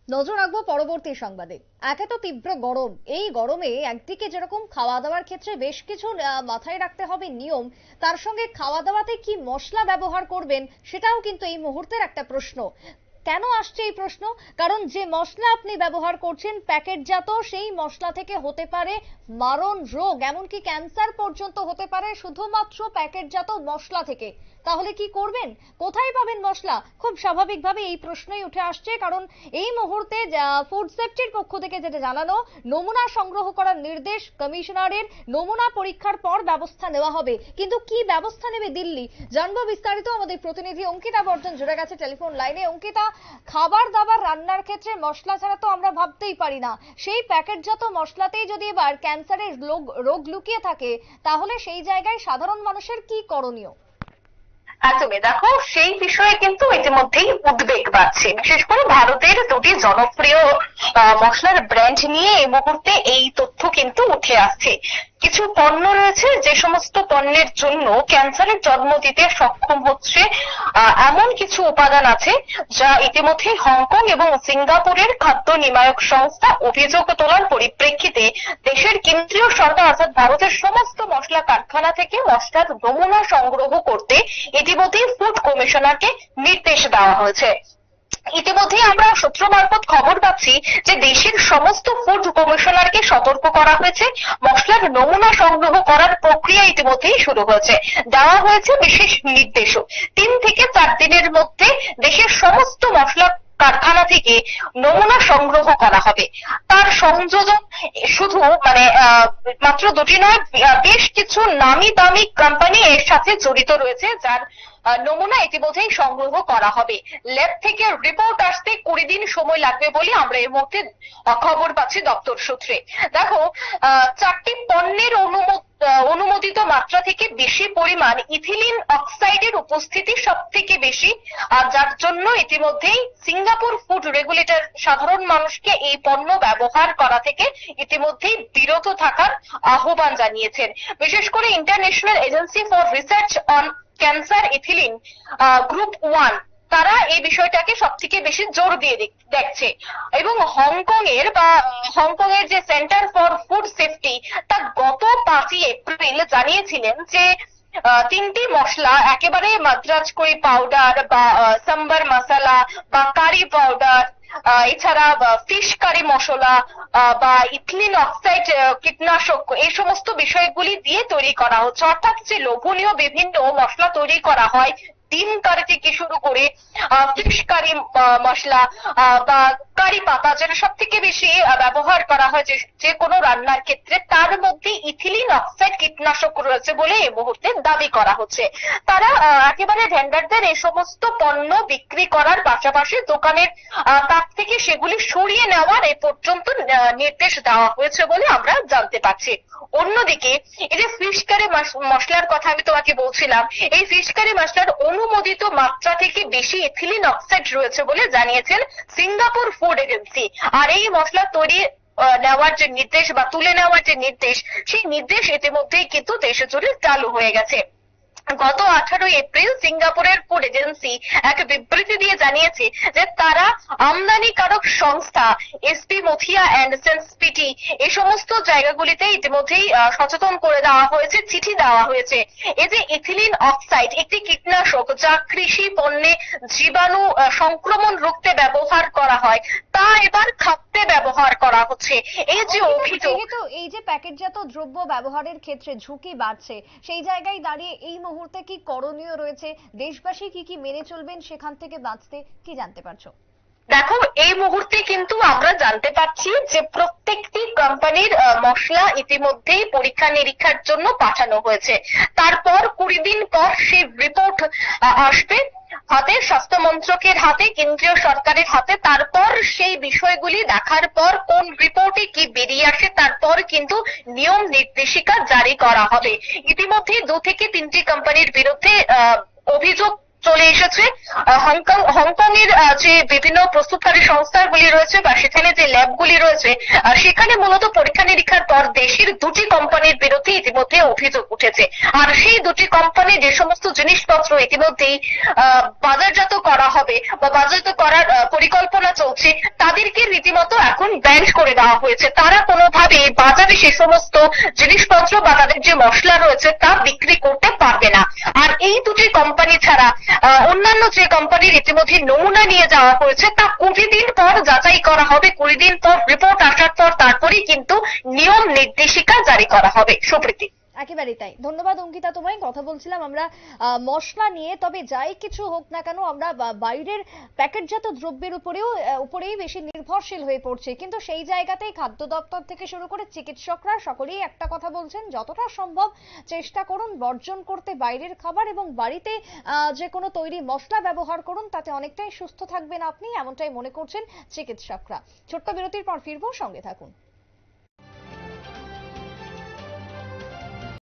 নজর রাখবো পরবর্তী সংবাদে। একে তো তীব্র গরম, এই গরমে একদিকে যেরকম খাওয়া দাওয়ার ক্ষেত্রে বেশ কিছু মাথায় রাখতে হবে নিয়ম, তার সঙ্গে খাওয়া দাওয়াতে কি মশলা ব্যবহার করবেন সেটাও কিন্তু এই মুহূর্তের একটা প্রশ্ন। কেন আসছে এই প্রশ্ন? কারণ যে মশলা আপনি ব্যবহার করছেন প্যাকেটজাত, সেই মশলা থেকে হতে পারে মারণ রোগ, এমনকি ক্যান্সার পর্যন্ত হতে পারে শুধুমাত্র প্যাকেটজাত মশলা থেকে। তাহলে কি করবেন? কোথায় পাবেন মশলা? খুব স্বাভাবিকভাবে এই প্রশ্নই উঠে আসছে, কারণ এই মুহূর্তে ফুড সেফটির পক্ষ থেকে যেটা জানানো, নমুনা সংগ্রহ করার নির্দেশ কমিশনারের। নমুনা পরীক্ষার পর ব্যবস্থা নেওয়া হবে। কিন্তু কি ব্যবস্থা নেবে দিল্লি, জানবো বিস্তারিত। আমাদের প্রতিনিধি অঙ্কিতা বর্ধন জুড়ে গেছে টেলিফোন লাইনে। অঙ্কিতা, খাবার দাবার রান্নার ক্ষেত্রে মশলা ছাড়া তো আমরা ভাবতেই পারি না, সেই প্যাকেটজাত মশলাতেই যদি এবার ক্যান্সারের রোগ লুকিয়ে থাকে, তাহলে সেই জায়গায় সাধারণ মানুষের কি করণীয়? একদমই, দেখো সেই বিষয়ে কিন্তু ইতিমধ্যেই উদ্বেগ বাড়ছে, বিশেষ করে ভারতের দুটি জনপ্রিয় মশলার ব্র্যান্ড নিয়ে এই মুহূর্তে এই তথ্য কিন্তু উঠে আসছে। কিছু পণ্য রয়েছে যে সমস্ত পণ্যের জন্য ক্যান্সারের জন্ম দিতে সক্ষম হচ্ছে এমন কিছু উপাদান আছে, যা ইতিমধ্যে হংকং এবং সিঙ্গাপুরের খাদ্য নিয়ামক সংস্থা অভিযোগ তোলার পরিপ্রেক্ষিতে দেশের কেন্দ্রীয় সরকার অর্থাৎ ভারতের সমস্ত মশলা কারখানা থেকে মশলার নমুনা সংগ্রহ করতে ইতিমধ্যেই ফুড কমিশনারকে নির্দেশ দেওয়া হয়েছে। ইতিমধ্যে আমরা সূত্র মারফত খবর পাচ্ছি যে দেশের সমস্ত ফুড কমিশনারকে সতর্ক করা হয়েছে, মশলার নমুনা সংগ্রহ করার প্রক্রিয়া ইতিমধ্যেই শুরু হয়েছে। দেওয়া হয়েছে বিশেষ নির্দেশও, 3 থেকে 4 দিনের মধ্যে দেশের সমস্ত মশলা কারখানা থেকে নমুনা সংগ্রহ করা হবে। তার সংযোজন শুধু মাত্র দুটি নয়, বেশ কিছু নামি দামি কোম্পানি এর সাথে জড়িত রয়েছে, যার নমুনা ইতিমধ্যেই সংগ্রহ করা হবে। ল্যাব থেকে রিপোর্ট আসতে 20 দিন সময় লাগবে বলে আমরা এই মুহূর্তে খবর পাচ্ছি দপ্তর সূত্রে। দেখো, 4টি পণ্যের অনুমোদিত মাত্রা থেকে বেশি পরিমাণ ইথিলিন অক্সাইডের উপস্থিতি সব থেকে বেশি, আর যার জন্য ইতিমধ্যেই সিঙ্গাপুর ফুড রেগুলেটর সাধারণ মানুষকে এই পণ্য ব্যবহার করা থেকে ইতিমধ্যেই বিরত থাকার আহ্বান জানিয়েছেন। বিশেষ করে international agency for research on cancer ethylene group 1 তারা এই বিষয়টাকে সব থেকে বেশি জোর দিয়ে দেখছে, এবং হংকং এর যে সেন্টার ফর ফুড সেফটি তা গত 5ই এপ্রিল জানিয়েছিলেন যে 3টি মশলা, একেবারে মাদ্রাজ করি পাউডার বা সাম্বার মশলা বা কারি পাউডার, এছাড়া ফিশ কারি মশলা বা ইথিলিন অক্সাইড কীটনাশক, এই সমস্ত বিষয়গুলি দিয়ে তৈরি করা হচ্ছে। অর্থাৎ যে লোভনীয় বিভিন্ন মশলা তৈরি করা হয়, ডিম কারি থেকে শুরু করে ফিশ কারি মশলা বা কারি পাতা, যেটা সব থেকে বেশি ব্যবহার করা হয় যে কোনো রান্নার ক্ষেত্রে, তার মধ্যে ইথিলিন অক্সাইড কীটনাশক রয়েছে বলে এই মুহূর্তে দাবি করা হচ্ছে। তারা একেবারে ভেন্ডারদের এই সমস্ত পণ্য বিক্রি করার পাশাপাশি দোকানের তাক থেকে সেগুলি সরিয়ে নেওয়ার এ পর্যন্ত নির্দেশ দেওয়া হয়েছে বলে আমরা জানতে পারছি। অন্যদিকে এই যে ফিশ কারি মশলার কথা আমি তোমাকে বলছিলাম, এই ফিশ কারি মশলার অনুমোদিত মাত্রা থেকে বেশি ইথিলিন অক্সাইড রয়েছে বলে জানিয়েছেন সিঙ্গাপুর ফুড এজেন্সি। আর এই মশলা তৈরি নেওয়ার যে নির্দেশ বা তুলে নেওয়ার যে নির্দেশ, সেই নির্দেশ ইতিমধ্যেই কিন্তু দেশে জুড়ে চালু হয়ে গেছে। গত 18 এপ্রিল সিঙ্গাপুরের ফুড এজেন্সি এক বিবৃতি দিয়ে জানিয়েছে যে তারা আমদানিকারক সংস্থা এসপি মথিয়া অ্যান্ড সেন্স পিটি এই সমস্ত জায়গাগুলিতে ইতিমধ্যেই সচেতন করে দেওয়া হয়েছে, চিঠি দেওয়া হয়েছে। এই যে ইথিলিন অক্সাইড একটি কীটনাশক, যা কৃষি পণ্যে জীবাণু সংক্রমণ রুখতে ব্যবহার করা হয়, তা এবার খাদ্যে ব্যবহার করা হচ্ছে। এই যে অভিযোগ, যেহেতু এই যে প্যাকেটজাত দ্রব্য ব্যবহারের ক্ষেত্রে ঝুঁকি বাড়ছে, সেই জায়গায় দাঁড়িয়ে এই মুহূর্তে কি করণীয় রয়েছে? দেশবাসী কি কি মেনে চলবেন সেখান থেকে বাঁচতে, কি জানতে পারছো? দেখো, এই মুহূর্তে কিন্তু আমরা জানতে পারছি যে প্রত্যেকটি কোম্পানির মশলা ইতিমধ্যেই পরীক্ষা নিরীক্ষার জন্য পাঠানো হয়েছে। তারপর 20 দিন পর সেই রিপোর্ট আসবে হাতে, স্বাস্থ্য মন্ত্রকের হাতে, কেন্দ্রীয় সরকারের হাতে। তারপর সেই বিষয়গুলি দেখার পর কোন রিপোর্টে কি বেরিয়ে আসে, তারপর কিন্তু নিয়ম নির্দেশিকা জারি করা হবে। ইতিমধ্যে 2 থেকে 3টি কোম্পানির বিরুদ্ধে অভিযোগ চলে এসেছে। হংকং এর যে বিভিন্ন প্রস্তুতকারী সংস্থাগুলি রয়েছে বা সেখানে যে ল্যাবগুলি রয়েছে সেখানে মূলত পরীক্ষা নিরীক্ষার পর দেশের দুটি কোম্পানির বিরুদ্ধে ইতিমধ্যে অভিযোগ উঠেছে। আর সেই দুটি কোম্পানি যে সমস্ত জিনিসপত্র ইতিমধ্যেই বাজারজাত করা হবে বা বাজারজাত করার পরিকল্পনা চলছে তাদেরকে রীতিমতো এখন ব্যান করে দেওয়া হয়েছে। তারা কোনোভাবে বাজারে সে সমস্ত জিনিসপত্র বা তাদের যে মশলা রয়েছে তা বিক্রি করতে পারবে না। আর এই দুটি কোম্পানি ছাড়া অন্যান্য যে কোম্পানির ইতিমধ্যে নমুনা নিয়ে যাওয়া হয়েছে তা 20 দিন পর যাচাই করা হবে। 20 দিন পর রিপোর্ট আসার পর তারপরেই কিন্তু নিয়ম নির্দেশিকা জারি করা হবে। সুপ্রীতি, একেবারেই তাই। ধন্যবাদ অঙ্কিতা তোমায়। কথা বলছিলাম আমরা মশলা নিয়ে। তবে যাই কিছু হোক না কেন আমরা বাইরের প্যাকেটজাত দ্রব্যের উপরেই বেশি নির্ভরশীল হয়ে পড়ছে, কিন্তু সেই জায়গাতেই খাদ্য দপ্তর থেকে শুরু করে চিকিৎসকরা সকলেই একটা কথা বলছেন, যতটা সম্ভব চেষ্টা করুন বর্জন করতে বাইরের খাবার, এবং বাড়িতে যে কোনো তৈরি মশলা ব্যবহার করুন, তাতে অনেকটাই সুস্থ থাকবেন আপনি, এমনটাই মনে করছেন চিকিৎসকরা। ছোট্ট বিরতির পর ফিরবো, সঙ্গে থাকুন।